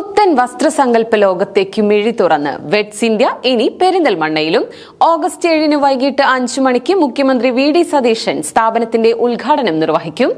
പുത്തൻ വസ്ത്രസങ്കല്പ ലോകത്തേക്ക് മിഴി തുറന്ന് വെഡ്സ് ഇന്ത്യ ഇനി പെരിന്തൽമണ്ണയിലും. ഓഗസ്റ്റ് 7 വൈകിട്ട് 5 മണിക്ക് മുഖ്യമന്ത്രി വി.ഡി. സതീശൻ സ്ഥാപനത്തിന്റെ ഉദ്ഘാടനം നിർവഹിക്കും.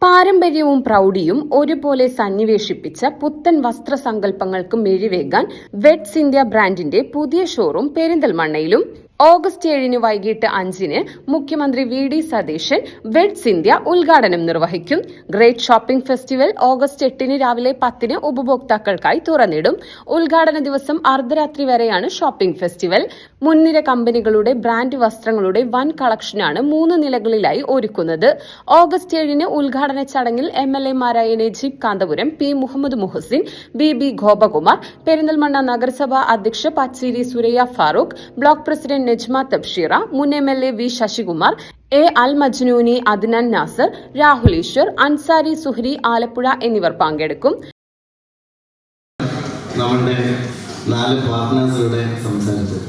പാരമ്പര്യവും പ്രൗഢിയും ഒരുപോലെ സന്നിവേശിപ്പിച്ച പുത്തൻ വസ്ത്രസങ്കല്പങ്ങൾക്ക് മിഴിവേകാൻ വെഡ്സ് ഇന്ത്യ ബ്രാൻഡിന്റെ പുതിയ ഷോറൂം പെരിന്തൽമണ്ണയിലും. ഓഗസ്റ്റ് 7 വൈകിട്ട് 5 മുഖ്യമന്ത്രി വി.ഡി. സതീശൻ വെഡ്സ് ഇന്ത്യ ഉദ്ഘാടനം നിർവഹിക്കും. ഗ്രേറ്റ് ഷോപ്പിംഗ് ഫെസ്റ്റിവൽ ഓഗസ്റ്റ് 8 രാവിലെ 10 ഉപഭോക്താക്കൾക്കായി തുറന്നിടും. ഉദ്ഘാടന ദിവസം അർദ്ധരാത്രി വരെയാണ് ഷോപ്പിംഗ് ഫെസ്റ്റിവൽ. മുൻനിര കമ്പനികളുടെ ബ്രാൻഡ് വസ്ത്രങ്ങളുടെ വൻ കളക്ഷനാണ് 3 നിലകളിലായി ഒരുക്കുന്നത്. ഓഗസ്റ്റ് 7 ഉദ്ഘാടന ചടങ്ങിൽ MLA-മാരായ നജീബ് കാന്തപുരം, P. മുഹമ്മദ് മുഹസിൻ, B. ഗോപകുമാർ, പെരിന്തൽമണ്ണ നഗരസഭാ അധ്യക്ഷ പച്ചേരി സുരയ്യ ഫാറൂഖ്, ബ്ലോക്ക് പ്രസിഡന്റ് നജ്മ തബ്ഷീറ, മുൻ MLA വി. ശശികുമാർ, A. അൽ മജ്നൂനി, അദ്നാൻ നാസർ, രാഹുൽ ഈശ്വർ, അൻസാരി സുഹരി ആലപ്പുഴ എന്നിവർ പങ്കെടുക്കും. നമ്മുടെ 4 പാർട്ട്നേഴ്സിലൂടെ സംസാരിച്ചു.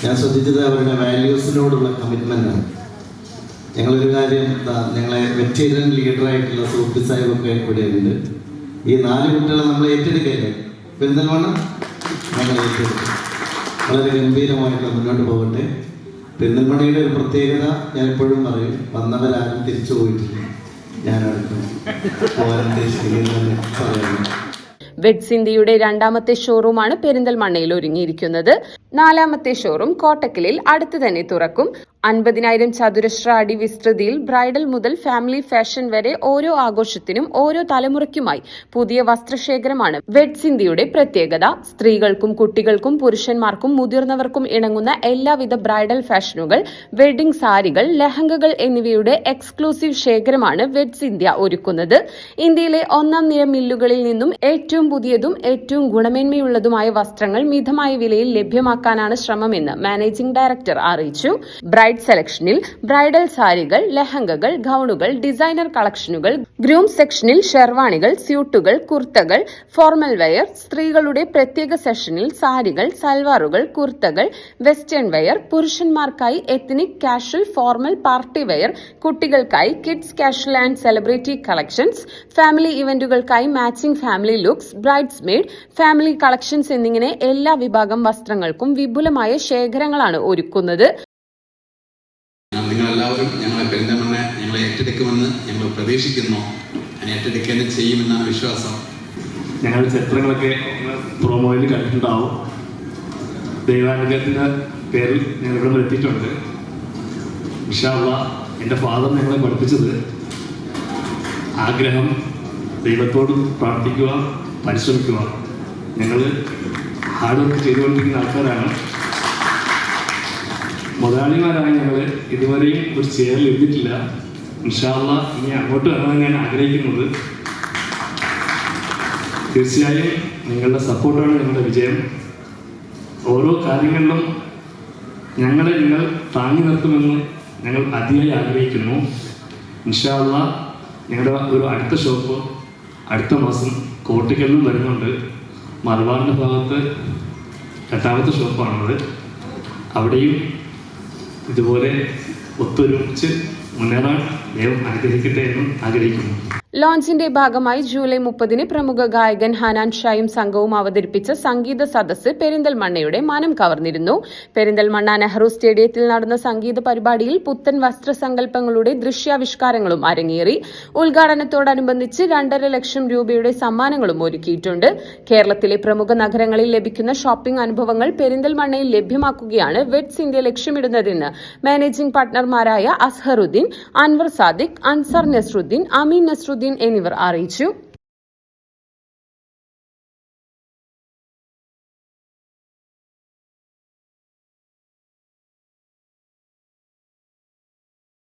ഞാൻ ശ്രദ്ധിച്ചത് അവരുടെ വാല്യൂസിനോടുള്ള കമ്മിറ്റ്മെന്റാണ്. ഞങ്ങളൊരു കാര്യം, ഞങ്ങളെ വെറ്ററൻ ലീഡറായിട്ടുള്ള സൂഫി സാഹിബൊക്കെ ഇവിടെയുണ്ട്. ഈ 4 കുട്ടികളെ നമ്മൾ ഏറ്റെടുക്കല്ലേ, പെരിന്തൽമണ്ണ ഞങ്ങൾ ഏറ്റെടുക്കും. വളരെ ഗംഭീരമായിട്ട് മുന്നോട്ട് പോകട്ടെ. പെരിന്തൽമണ്ണയുടെ ഒരു പ്രത്യേകത ഞാൻ എപ്പോഴും പറയും, വന്നവരാരും തിരിച്ചു പോയിട്ടില്ല. ഞാനടക്കം പോകാൻ ഉദ്ദേശിക്കുന്നത് പറയുന്നു. വെഡ്സ് ഇന്ത്യയുടെ 2ാമത്തെ ഷോറൂമാണ് പെരിന്തൽമണ്ണയിൽ ഒരുങ്ങിയിരിക്കുന്നത്. 4ാമത്തെ ഷോറൂം കോട്ടക്കലിൽ അടുത്ത് തന്നെ തുറക്കും. 50,000 ചതുരശ്ര അടി വിസ്തൃതിയിൽ ബ്രൈഡൽ മുതൽ ഫാമിലി ഫാഷൻ വരെ ഓരോ ആഘോഷത്തിനും ഓരോ തലമുറയ്ക്കുമായി പുതിയ വസ്ത്രശേഖരമാണ് വെഡ്സ് ഇന്ത്യയുടെ പ്രത്യേകത. സ്ത്രീകൾക്കും കുട്ടികൾക്കും പുരുഷന്മാർക്കും മുതിർന്നവർക്കും ഇണങ്ങുന്ന എല്ലാവിധ ബ്രൈഡൽ ഫാഷനുകൾ, വെഡ്ഡിംഗ് സാരികൾ, ലെഹങ്കകൾ എന്നിവയുടെ എക്സ്ക്ലൂസീവ് ശേഖരമാണ് വെഡ്സ് ഇന്ത്യ ഒരുക്കുന്നത്. ഇന്ത്യയിലെ 1ാം നിര മില്ലുകളിൽ നിന്നും ഏറ്റവും പുതിയതും ഏറ്റവും ഗുണമേന്മയുള്ളതുമായ വസ്ത്രങ്ങൾ മിതമായ വിലയിൽ ലഭ്യമാക്കാനാണ് ശ്രമമെന്ന് മാനേജിംഗ് ഡയറക്ടർ അറിയിച്ചു. ബ്രൈഡ് സെലക്ഷനിൽ ബ്രൈഡൽ സാരികൾ, ലെഹങ്കകൾ, ഗൌണുകൾ, ഡിസൈനർ കളക്ഷനുകൾ, ഗ്രൂം സെക്ഷനിൽ ഷെർവാണികൾ, സ്യൂട്ടുകൾ, കുർത്തകൾ, ഫോർമൽ വെയർ, സ്ത്രീകളുടെ പ്രത്യേക സെഷനിൽ സാരികൾ, സൽവാറുകൾ, കുർത്തകൾ, വെസ്റ്റേൺ വെയർ, പുരുഷന്മാർക്കായി ethnic, casual, formal, party wear, കുട്ടികൾക്കായി kids casual and celebrity collections, family ഇവന്റുകൾക്കായി matching family looks, bridesmaid, family collections എന്നിങ്ങനെ എല്ലാ വിഭാഗം വസ്ത്രങ്ങൾക്കും വിപുലമായ ശേഖരങ്ങളാണ് ഒരുക്കുന്നത്. നിങ്ങളെല്ലാവരും ഞങ്ങളെ പെരിന്തൽമണ്ണ ഞങ്ങളെ ഏറ്റെടുക്കുമെന്ന് ഞങ്ങൾ പ്രതീക്ഷിക്കുന്നു. ഞാൻ ഏറ്റെടുക്കാൻ ചെയ്യുമെന്നാണ് വിശ്വാസം. ഞങ്ങളുടെ ചിത്രങ്ങളൊക്കെ പ്രൊമോയിൽ കണ്ടിട്ടുണ്ടാവും. ദൈവാനുഗ്രഹത്തിൻ്റെ പേരിൽ ഞങ്ങൾ ഇവിടെ എത്തിയിട്ടുണ്ട്. ഇൻഷാ അല്ലാഹ് എൻ്റെ ഫാദർ ഞങ്ങളെ പഠിപ്പിച്ചത് ആഗ്രഹം, ദൈവത്തോട് പ്രാർത്ഥിക്കുക, പരിശ്രമിക്കുക. ഞങ്ങൾ ഹാർഡ് വർക്ക് ചെയ്തുകൊണ്ടിരിക്കുന്ന ആൾക്കാരാണ്. മുതലാളിമാരായ ഞങ്ങൾ ഇതുവരെയും ഒരു ചെയറിൽ എത്തിയിട്ടില്ല. ഇൻഷാ അല്ലാഹ് ഇനി അങ്ങോട്ട് വരാൻ ഞാൻ ആഗ്രഹിക്കുന്നത്. തീർച്ചയായും നിങ്ങളുടെ സപ്പോർട്ടാണ് ഞങ്ങളുടെ വിജയം. ഓരോ കാര്യങ്ങളിലും ഞങ്ങളെ നിങ്ങൾ താങ്ങി നിർത്തുമെന്ന് ഞങ്ങൾ അതിയായി ആഗ്രഹിക്കുന്നു. ഇൻഷാ അല്ലാഹ് ഞങ്ങളുടെ ഒരു അടുത്ത ഷോപ്പ് അടുത്ത മാസം കോട്ടയ്ക്കലിലും വരുന്നുണ്ട്. മലബാറിൻ്റെ ഭാഗത്ത് 8ാമത്തെ ഷോപ്പാണത്. അവിടെയും ഇതുപോലെ ഒത്തൊരുമിച്ച് മുന്നേറാൻ ദൈവം അനുഗ്രഹിക്കട്ടെ എന്നും ആഗ്രഹിക്കുന്നു. ലോഞ്ചിന്റെ ഭാഗമായി ജൂലൈ 30 പ്രമുഖ ഗായകൻ ഹനാൻ ഷായും സംഘവും അവതരിപ്പിച്ച സംഗീത സദസ്സ് പെരിന്തൽമണ്ണയുടെ മനം കവർന്നിരുന്നു. പെരിന്തൽമണ്ണ നെഹ്റു സ്റ്റേഡിയത്തിൽ നടന്ന സംഗീത പരിപാടിയിൽ പുത്തൻ വസ്ത്രസങ്കല്പങ്ങളുടെ ദൃശ്യാവിഷ്കാരങ്ങളും അരങ്ങേറി. ഉദ്ഘാടനത്തോടനുബന്ധിച്ച് 2.5 ലക്ഷം രൂപയുടെ സമ്മാനങ്ങളും ഒരുക്കിയിട്ടുണ്ട്. കേരളത്തിലെ പ്രമുഖ നഗരങ്ങളിൽ ലഭിക്കുന്ന ഷോപ്പിംഗ് അനുഭവങ്ങൾ പെരിന്തൽമണ്ണയിൽ ലഭ്യമാക്കുകയാണ് വെഡ്സ് ഇന്ത്യ ലക്ഷ്യമിടുന്നതെന്ന് മാനേജിംഗ് പാർട്ണർമാരായ അസ്ഹറുദ്ദീൻ, അൻവർ സാദിഖ്, അൻസാർ നസ്രുദ്ദീൻ, അമീൻ നസ്രുദ്ദീൻ എന്നിവർ അറിയിച്ചു.